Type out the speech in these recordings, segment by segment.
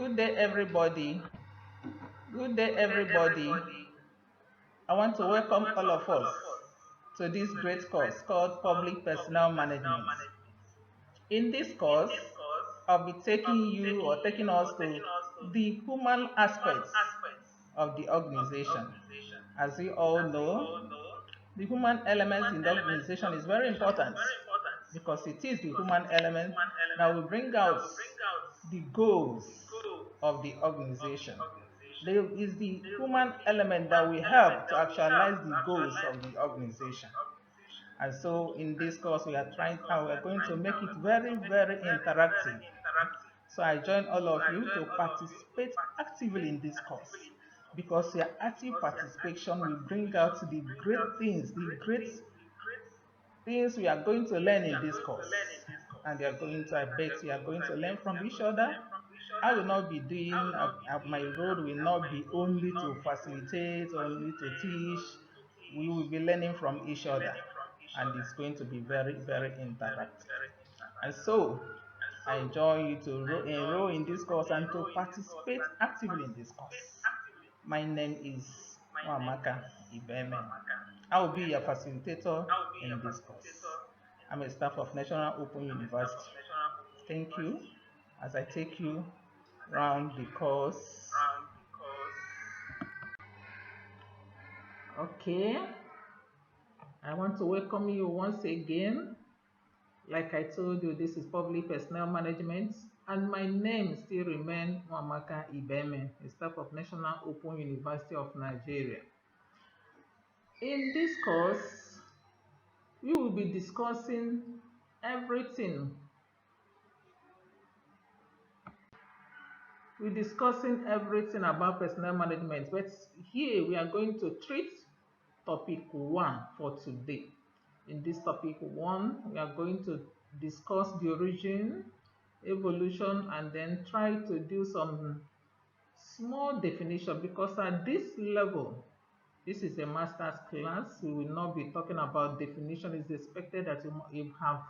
Good day, everybody. Good day, everybody. I want to welcome all of us to this great course called Public Personnel Management. In this course, I'll be taking you or taking us to the human aspects of the organization. As we all know, the human elements in the organization is very important because it is the human element that will bring out the goals of the organization. There is the human element that will help to actualize the goals of the organization. And so in this course, we are going to make it very, very interactive. So I join all of you to participate actively in this course because your active participation will bring out the great things we are going to learn in this course. And I bet you are going to learn from each other. I will not be doing, my role will not be only to facilitate, only to teach. We will be learning from each other. And it's going to be very, very interactive. And so, I enjoy you to enroll in this course and to participate actively in this course. My name is Nwamaka Ibeme. I will be your facilitator in this course. I'm a staff of National Open University. Thank you as I take you around the course. Okay, I want to welcome you once again. Like I told you, this is Public Personnel Management, and my name still remains Nwamaka Ibeme, a staff of National Open University of Nigeria. In this course, we will be discussing everything. We're discussing everything about personnel management, but here we are going to treat topic 1 for today. In this topic 1, we are going to discuss the origin, evolution, and then try to do some small definition because at this level, this is a master's class. We will not be talking about definition. It's expected that you have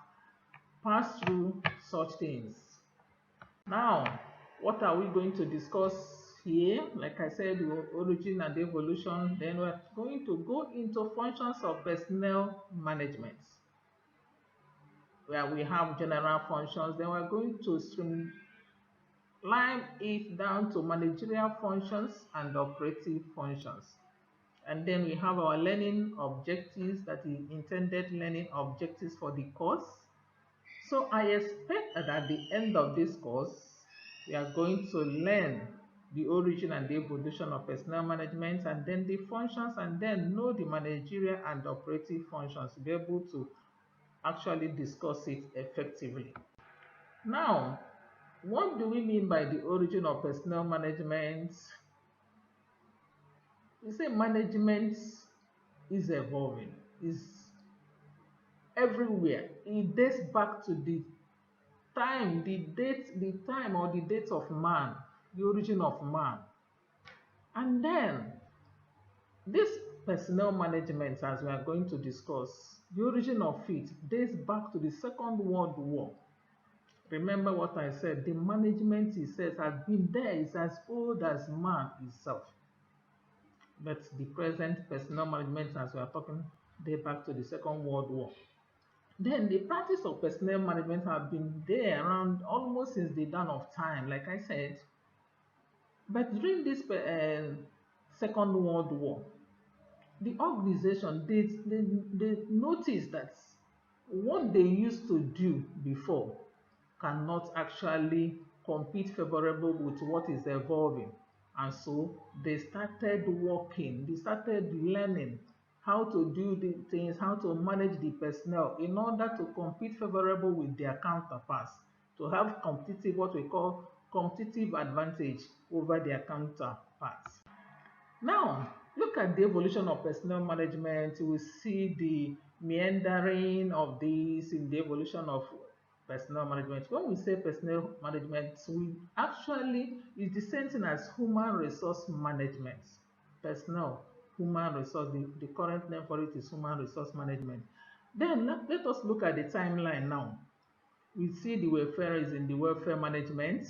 passed through such things. Now, what are we going to discuss here? Like I said, the origin and evolution. Then we're going to go into functions of personnel management, where we have general functions. Then we're going to streamline it down to managerial functions and operative functions. And then we have our learning objectives, that is intended learning objectives for the course. So I expect that at the end of this course, we are going to learn the origin and the evolution of personnel management, and then the functions, and then know the managerial and operative functions to be able to actually discuss it effectively. Now, what do we mean by the origin of personnel management? We say management is evolving, is everywhere. It dates back to the time or the date of man, the origin of man. And then this personnel management, as we are going to discuss, the origin of it dates back to the Second World War. Remember what I said, the management itself has been there, it's as old as man itself. But the present personnel management, as we are talking, dates back to the Second World War. Then the practice of personnel management have been there around almost since the dawn of time, like I said. But during this Second World War, the organization they noticed that what they used to do before cannot actually compete favorable with what is evolving. And so they started working, they started learning how to do the things, how to manage the personnel in order to compete favorable with their counterparts, to have competitive, what we call competitive advantage over their counterparts. Now, look at the evolution of personnel management. We see the meandering of this in the evolution of personnel management. When we say personnel management, we actually is the same thing as human resource management. Personnel, human resource, the current name for it is human resource management. Then let us look at the timeline now. We see the welfare is in the welfare management.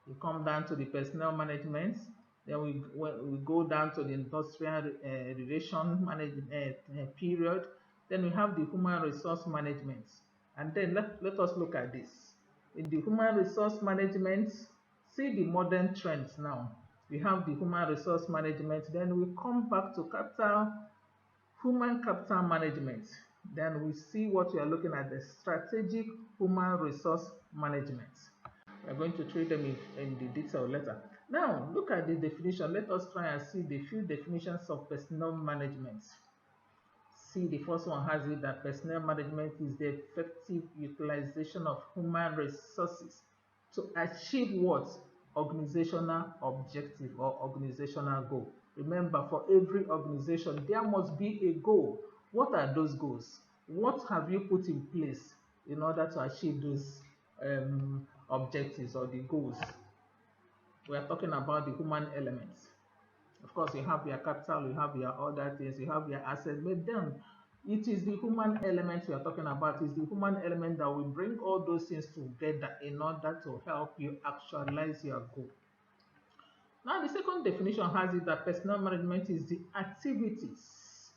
We come down to the personnel management. Then we go down to the industrial relation management period. Then we have the human resource management. And then let us look at this. In the human resource management, see the modern trends now. We have the human resource management. Then we come back to human capital management. Then we see what we are looking at, the strategic human resource management. We're going to treat them in the detail later. Now, look at the definition. Let us try and see the few definitions of personnel management. See, the first one has it that personnel management is the effective utilization of human resources to achieve what? Organizational objective or organizational goal. Remember, for every organization, there must be a goal. What are those goals? What have you put in place in order to achieve those objectives or the goals? We are talking about the human elements. Of course, you have your capital, you have your other things, you have your assets, but then it is the human element we are talking about. It's the human element that will bring all those things together in order to help you actualize your goal. Now, the second definition has it that personnel management is the activities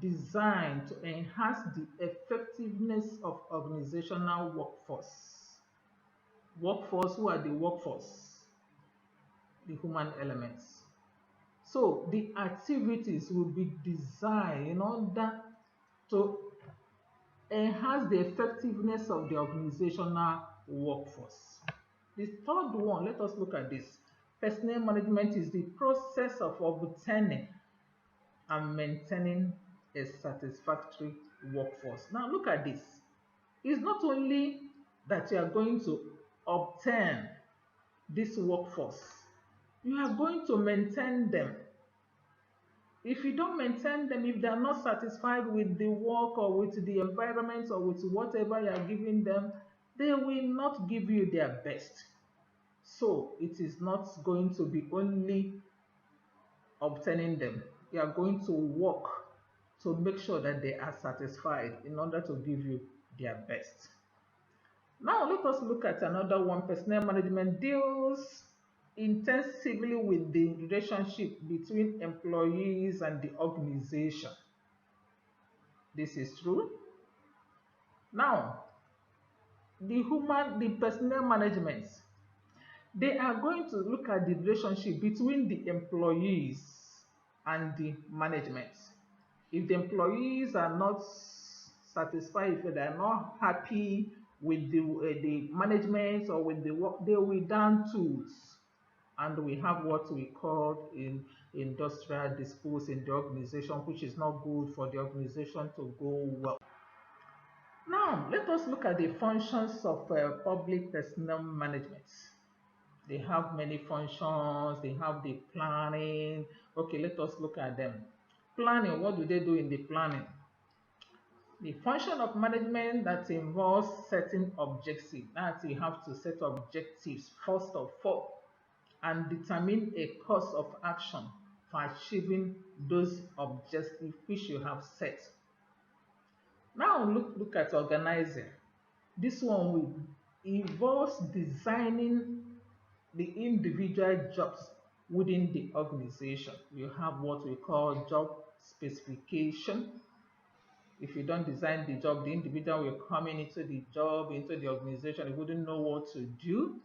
designed to enhance the effectiveness of organizational workforce. Workforce, who are the workforce? The human elements. So the activities will be designed in order to enhance the effectiveness of the organizational workforce. The third one, let us look at this. Personnel management is the process of obtaining and maintaining a satisfactory workforce. Now look at this. It's not only that you are going to obtain this workforce, you are going to maintain them. If you don't maintain them, if they are not satisfied with the work or with the environment or with whatever you are giving them, they will not give you their best. So it is not going to be only obtaining them. You are going to work to make sure that they are satisfied in order to give you their best. Now let us look at another one. Personnel management deals intensively with the relationship between employees and the organization. This is true. Now, the personnel management, they are going to look at the relationship between the employees and the management. If the employees are not satisfied, if they are not happy with the management or with the work, they will down tools. And we have what we call in industrial disputes in the organization, which is not good for the organization to go well. Now, let us look at the functions of public personnel management. They have many functions, they have the planning. Okay, let us look at them. Planning, what do they do in the planning? The function of management that involves setting objectives. That you have to set objectives first of all and determine a course of action for achieving those objectives which you have set. Now look at organizing. This one will involves designing the individual jobs within the organization. You have what we call job specification. If you don't design the job, the individual will come into the job, into the organization, he wouldn't know what to do.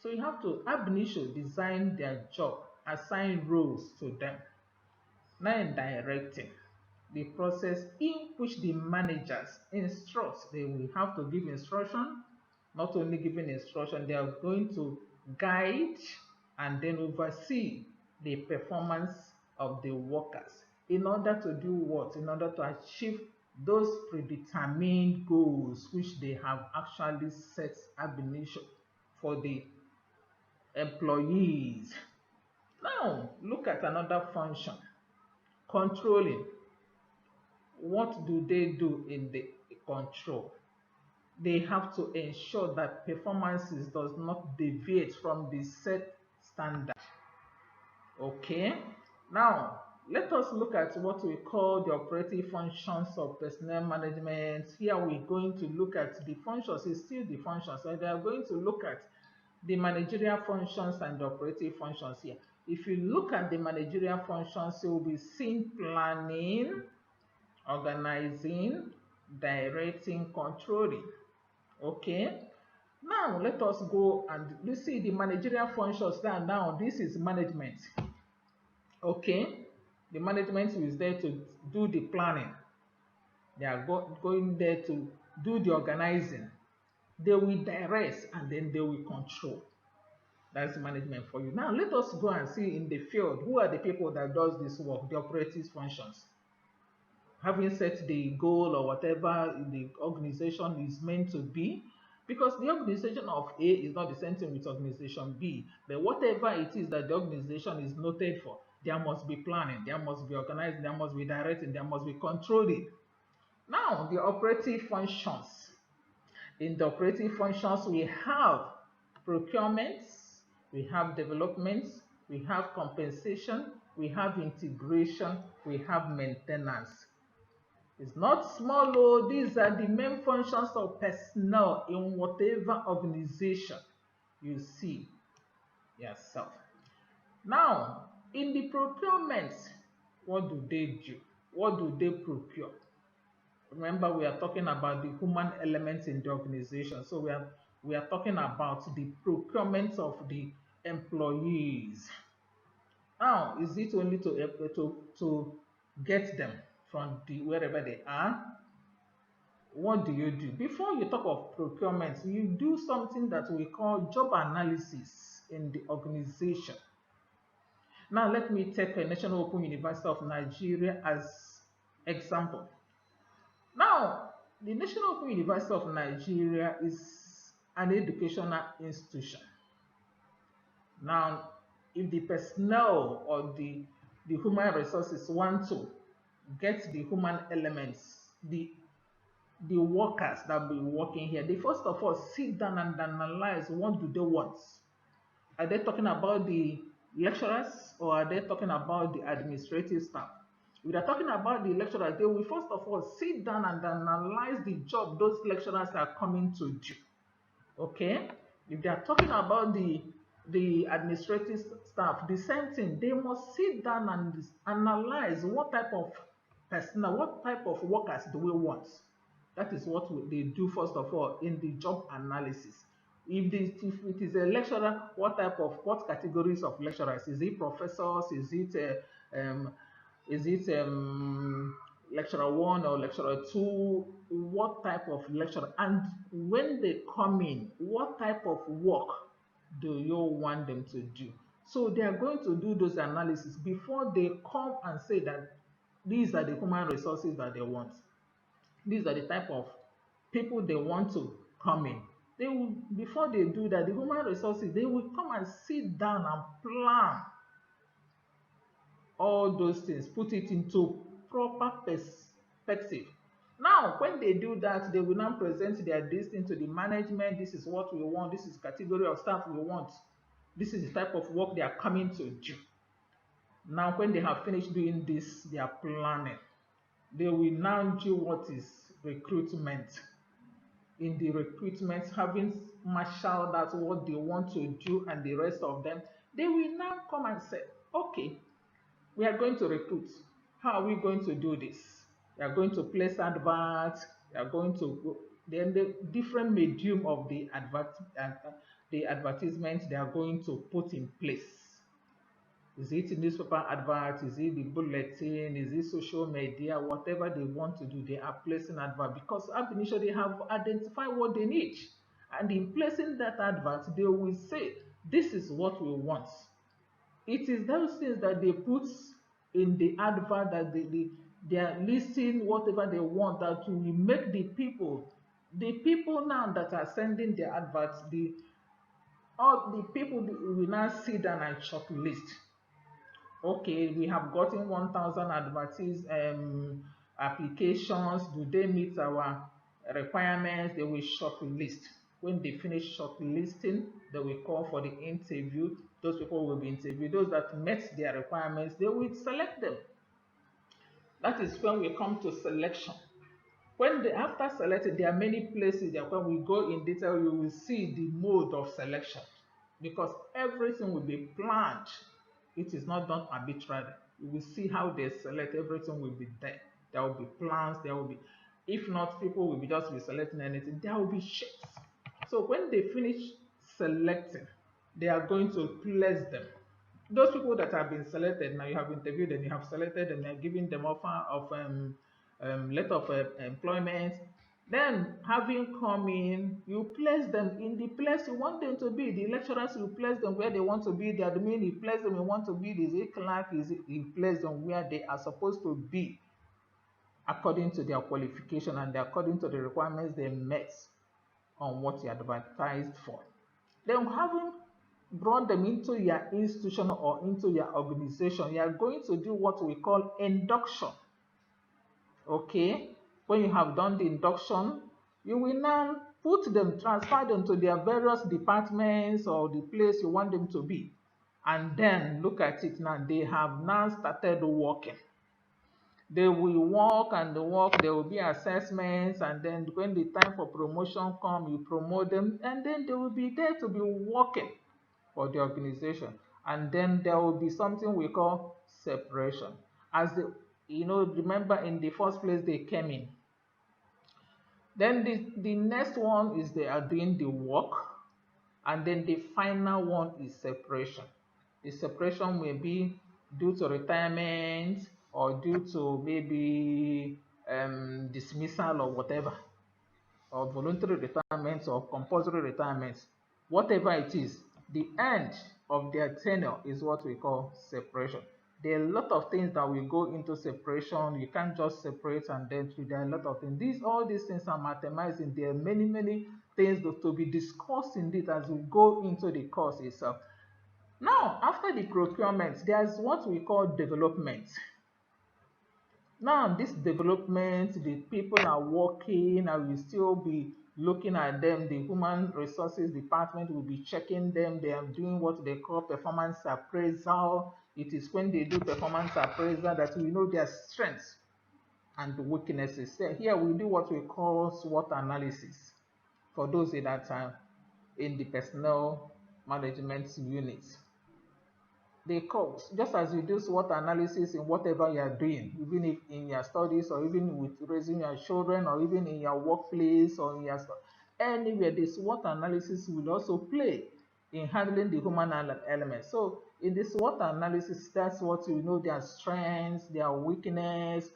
So you have to ab initio design their job, assign roles to them. Now in directing, the process in which the managers instruct, they will have to give instruction. Not only giving instruction, they are going to guide and then oversee the performance of the workers in order to do what? In order to achieve those predetermined goals which they have actually set ab initio for the employees. Now look at another function, controlling. What do they do in the control? They have to ensure that performances does not deviate from the set standard. Okay, now let us look at what we call the operative functions of personnel management. Here we're going to look at the functions. It's still the functions, so they are going to look at the managerial functions and the operative functions here. If you look at the managerial functions, you will be seeing planning, organizing, directing, controlling. Okay. Now let us go and let's see the managerial functions. Now this is management. Okay. The management is there to do the planning. They are going there to do the organizing. They will direct and then they will control. That's management for you. Now let us go and see in the field who are the people that does this work, the operative functions. Having set the goal or whatever the organization is meant to be, because the organization of A is not the same thing with organization B, but whatever it is that the organization is noted for, there must be planning, there must be organizing, there must be directing, there must be controlling. Now, the operative functions. In the operative functions, we have procurements, we have development, we have compensation, we have integration, we have maintenance. It's not small, oh, these are the main functions of personnel in whatever organization you see yourself. Now, in the procurement, what do they do? What do they procure? Remember, we are talking about the human elements in the organization. So we are talking about the procurement of the employees. Now, is it only to get them from wherever they are? What do you do? Before you talk of procurement, you do something that we call job analysis in the organization. Now, let me take a National Open University of Nigeria as example. Now, the National Open University of Nigeria is an educational institution. Now, if the personnel or the human resources want to get the human elements, the workers that will be working here, they first of all sit down and analyze what do they want. Are they talking about the lecturers or are they talking about the administrative staff? If they're talking about the lecturers, they will first of all sit down and analyze the job those lecturers are coming to do. Okay? If they are talking about the administrative staff, the same thing. They must sit down and analyze what type of personnel, what type of workers do we want. That is what they do first of all in the job analysis. If it is a lecturer, what categories of lecturers? Is it professors? Is it lecturer one or lecturer two? What type of lecturer? And when they come in, what type of work do you want them to do? So they are going to do those analysis before they come and say that these are the human resources that they want. These are the type of people they want to come in. They will, before they do that, the human resources, they will come and sit down and plan all those things, put it into proper perspective. Now, when they do that, they will now present their listing to the management. This is what we want. This is category of staff we want. This is the type of work they are coming to do. Now, when they have finished doing this, they are planning. They will now do what is recruitment. In the recruitment, having marshaled out what they want to do and the rest of them, they will now come and say, okay, we are going to recruit. How are we going to do this? We are going to place adverts. We are going to then the different medium of the advertisement they are going to put in place. Is it newspaper advert? Is it the bulletin? Is it social media? Whatever they want to do, they are placing advert because ab initio they have identified what they need. And in placing that advert, they will say, this is what we want. It is those things that they put in the advert that they are listing whatever they want that will make the people now that are sending their adverts, all the people will now sit down and shortlist. Okay, we have gotten 1,000 advertised applications. Do they meet our requirements? They will shortlist. When they finish shortlisting, they will call for the interview. Those people will be interviewed. Those that met their requirements, they will select them. That is when we come to selection. After selecting, there are many places that when we go in detail, you will see the mode of selection. because everything will be planned. It is not done arbitrarily. You will see how they select, everything will be there. There will be plans, there will be, if not, people will be just be selecting anything, there will be shapes. So when they finish selecting, they are going to place them. Those people that have been selected, now you have interviewed them, you have selected them, you are giving them offer of letter of employment. Then, having come in, you place them in the place you want them to be. The lecturers, you place them where they want to be. The admin, you place them, you want to be. Is it clerk? Is it, you place them where they are supposed to be according to their qualification and according to the requirements they met on what you advertised for. Then, having brought them into your institution or into your organization, you are going to do what we call induction. Okay, when you have done the induction, you will now put them, transfer them to their various departments or the place you want them to be. And then look at it now, they have now started working. They will work and work, there will be assessments, and then when the time for promotion come, you promote them, and then they will be there to be working for the organization. And then there will be something we call separation. As the, remember in the first place they came in. Then the next one is they are doing the work, and then the final one is separation. The separation may be due to retirement or due to maybe dismissal or whatever, or voluntary retirements or compulsory retirements, whatever it is, the end of their tenure is what we call separation. There are a lot of things that will go into separation. You can't just separate and then there are a lot of things. All these things are mathemizing. There are many, many things to be discussed in it as we go into the course itself. Now, after the procurement, there's what we call development. Now, this development, the people are working, and we still be looking at them. The human resources department will be checking them. They are doing what they call performance appraisal. It is when they do performance appraisal that we know their strengths and weaknesses. So here we do what we call SWOT analysis for those that are in the personnel management unit. They coach, just as you do SWOT analysis in whatever you are doing, even if in your studies or even with raising your children or even in your workplace or in your anywhere, the SWOT analysis will also play in handling the human element. So in the SWOT analysis, that's what you know, their strengths, their weakness,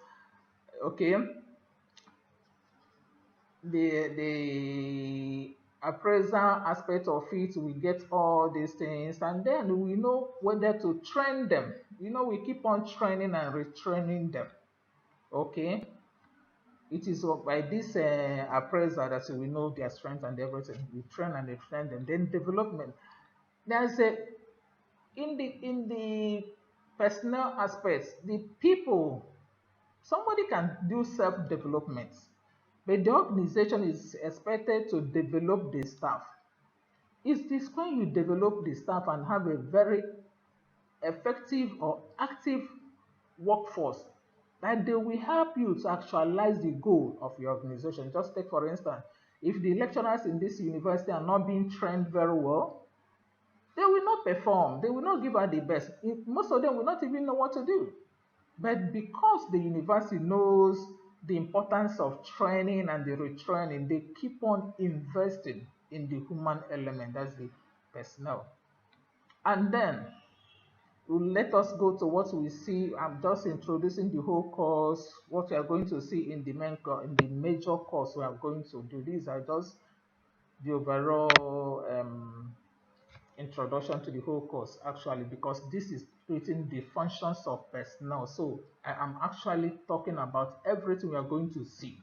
okay, the appraisal aspect of it, we get all these things, and then we know whether to train them. We keep on training and retraining them. Okay, it is by this appraiser that we know their strength and everything. We train and they train them. Then development. There's a in the personal aspects, the people, somebody can do self-development, but the organization is expected to develop the staff. It's this when you develop the staff and have a very effective or active workforce that they will help you to actualize the goal of your organization. Just take for instance, if the lecturers in this university are not being trained very well, they will not perform, they will not give out the best. Most of them will not even know what to do. But because the university knows the importance of training and the retraining, they keep on investing in the human element, that's the personnel. And then let us go to what we see. I'm just introducing the whole course, what we are going to see in the in the major course we are going to do. These are just the overall introduction to the whole course, actually, because this is treating the functions of personnel. So I am actually talking about everything we are going to see.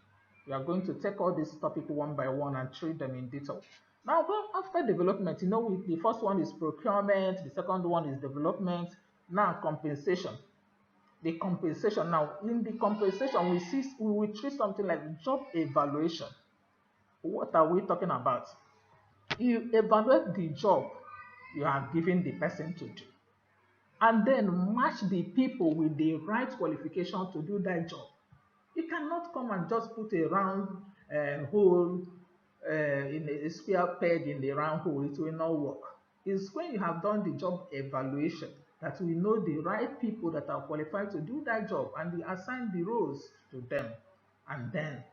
We are going to take all this topic one by one and treat them in detail. Now, well, after development, the first one is procurement, the second one is development. Now, compensation. The compensation. Now, in the compensation, we will treat something like job evaluation. What are we talking about? You evaluate the job you are giving the person to do, and then match the people with the right qualification to do that job. You cannot come and just put a round hole in a square peg in the round hole. It will not work. It's when you have done the job evaluation that we know the right people that are qualified to do that job, and we assign the roles to them. And then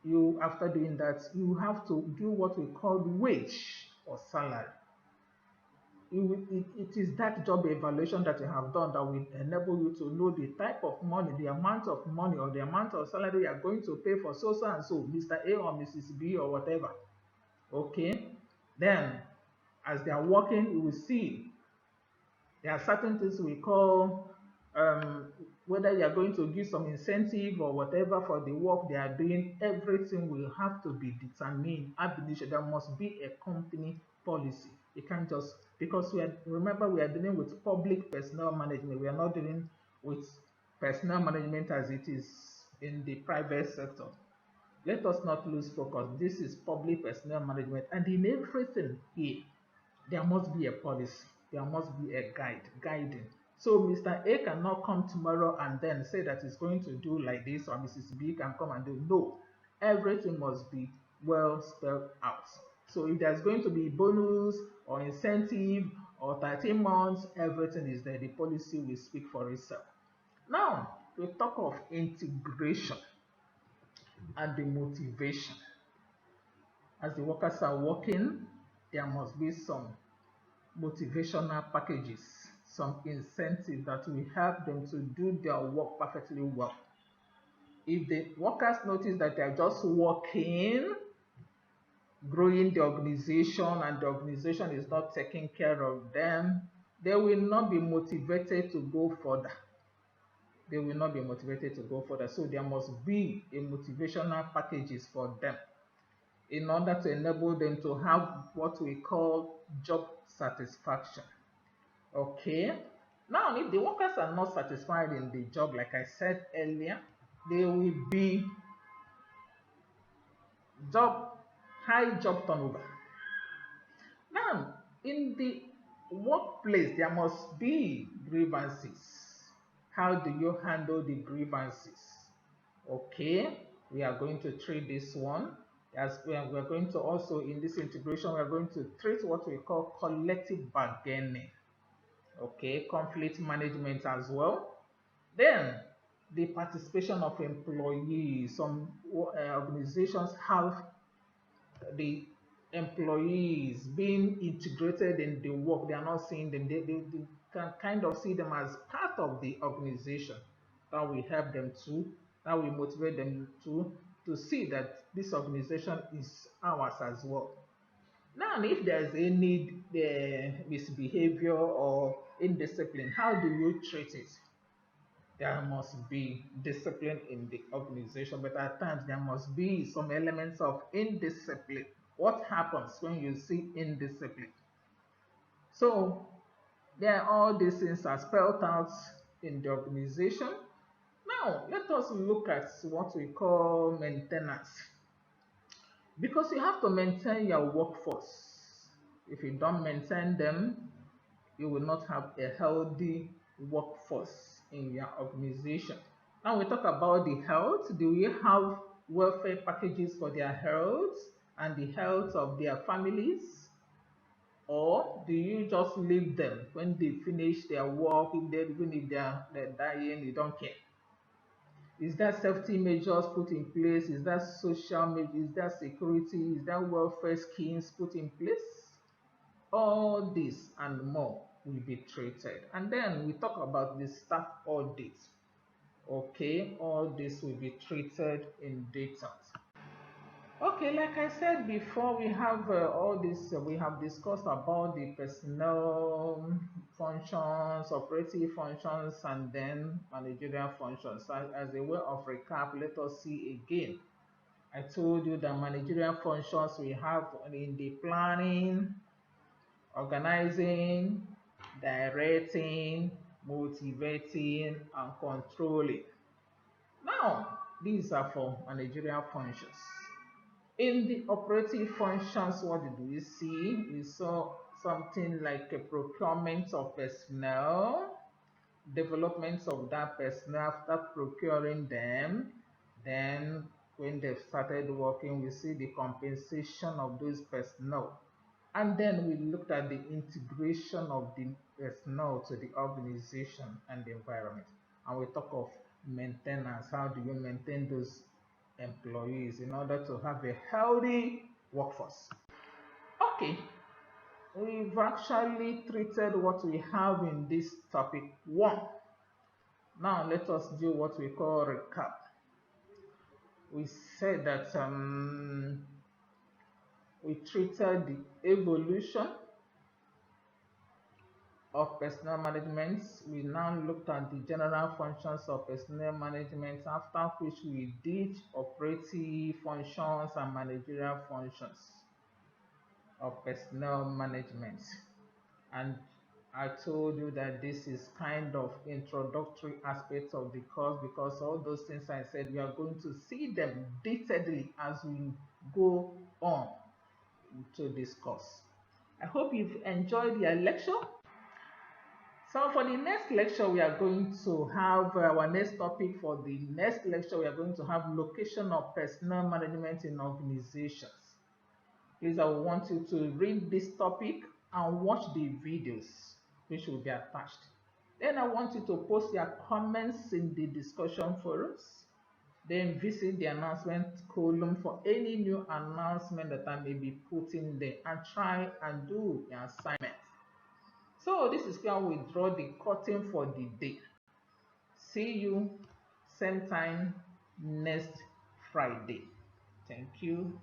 you, after doing that, you have to do what we call wage or salary. It is that job evaluation that you have done that will enable you to know the type of money, the amount of money, or the amount of salary you are going to pay for so and so, Mr. A or Mrs. B or whatever. Okay? Then, as they are working, you will see there are certain things we call whether you are going to give some incentive or whatever for the work they are doing. Everything will have to be determined ab initio. There must be a company policy. You can't just, because we are, remember, we are dealing with public personnel management. We are not dealing with personnel management as it is in the private sector. Let us not lose focus. This is public personnel management, and in everything here there must be a policy, there must be a guiding. So Mr. A cannot come tomorrow and then say that he's going to do like this, or Mrs. B can come and do. No, everything must be well spelled out. So if there's going to be bonus or incentive or 13 months, everything is there. The policy will speak for itself. Now, we talk of integration and the motivation. As the workers are working, there must be some motivational packages, some incentive that will help them to do their work perfectly well. If the workers notice that they are just working, growing the organization, and the organization is not taking care of them, they will not be motivated to go further. They will not be motivated to go further. So there must be a motivational packages for them in order to enable them to have what we call job satisfaction. Okay. Now, if the workers are not satisfied in the job, like I said earlier, there will be job high job turnover. Now, in the workplace, there must be grievances. How do you handle the grievances? Okay, we are going to treat this one. As we are going to also, in this integration, we are going to treat what we call collective bargaining. Okay, conflict management as well. Then the participation of employees. Some organizations have the employees being integrated in the work. They are not seeing them. They can kind of see them as part of the organization. That will help them to, that will motivate them to see that this organization is ours as well. Now, if there's any misbehavior or indiscipline, how do you treat it? There must be discipline in the organization, but at times there must be some elements of indiscipline. What happens when you see indiscipline? So, there all these things are spelled out in the organization. Now, let us look at what we call maintenance. Because you have to maintain your workforce. If you don't maintain them, you will not have a healthy workforce in your organization. Now we talk about the health. Do you have welfare packages for their health and the health of their families? Or do you just leave them when they finish their work, even if they're dying, you don't care? Is there safety measures put in place? Is there social measures? Is there security? Is there welfare schemes put in place? All this and more will be treated. And then we talk about the staff audit. Okay, all this will be treated in detail. Okay, like I said before, we have all this, we have discussed about the personnel functions, operative functions, and then managerial functions. As a way of recap, let us see again. I told you that managerial functions we have in the planning, organizing, directing, motivating, and controlling. Now, these are for managerial functions. In the operative functions, what did we see? We saw something like a procurement of personnel, development of that personnel after procuring them. Then, when they've started working, we see the compensation of those personnel. And then we looked at the integration of the personnel to the organization and the environment. And we talk of maintenance. How do you maintain those employees in order to have a healthy workforce? Okay, we've actually treated what we have in this topic one. Now let us do what we call recap. We said that we treated the evolution of personnel management. We now looked at the general functions of personnel management, after which we did operative functions and managerial functions of personnel management. And I told you that this is kind of introductory aspects of the course, because all those things I said, we are going to see them detailedly as we go on to discuss. I hope you've enjoyed your lecture. So for the next lecture, we are going to have our next topic. For the next lecture, we are going to have location of personnel management in organizations. Please, I want you to read this topic and watch the videos which will be attached. Then I want you to post your comments in the discussion forums. Then visit the announcement column for any new announcement that I may be putting there, and try and do your assignment. So this is where we draw the curtain for the day. See you same time next Friday. Thank you.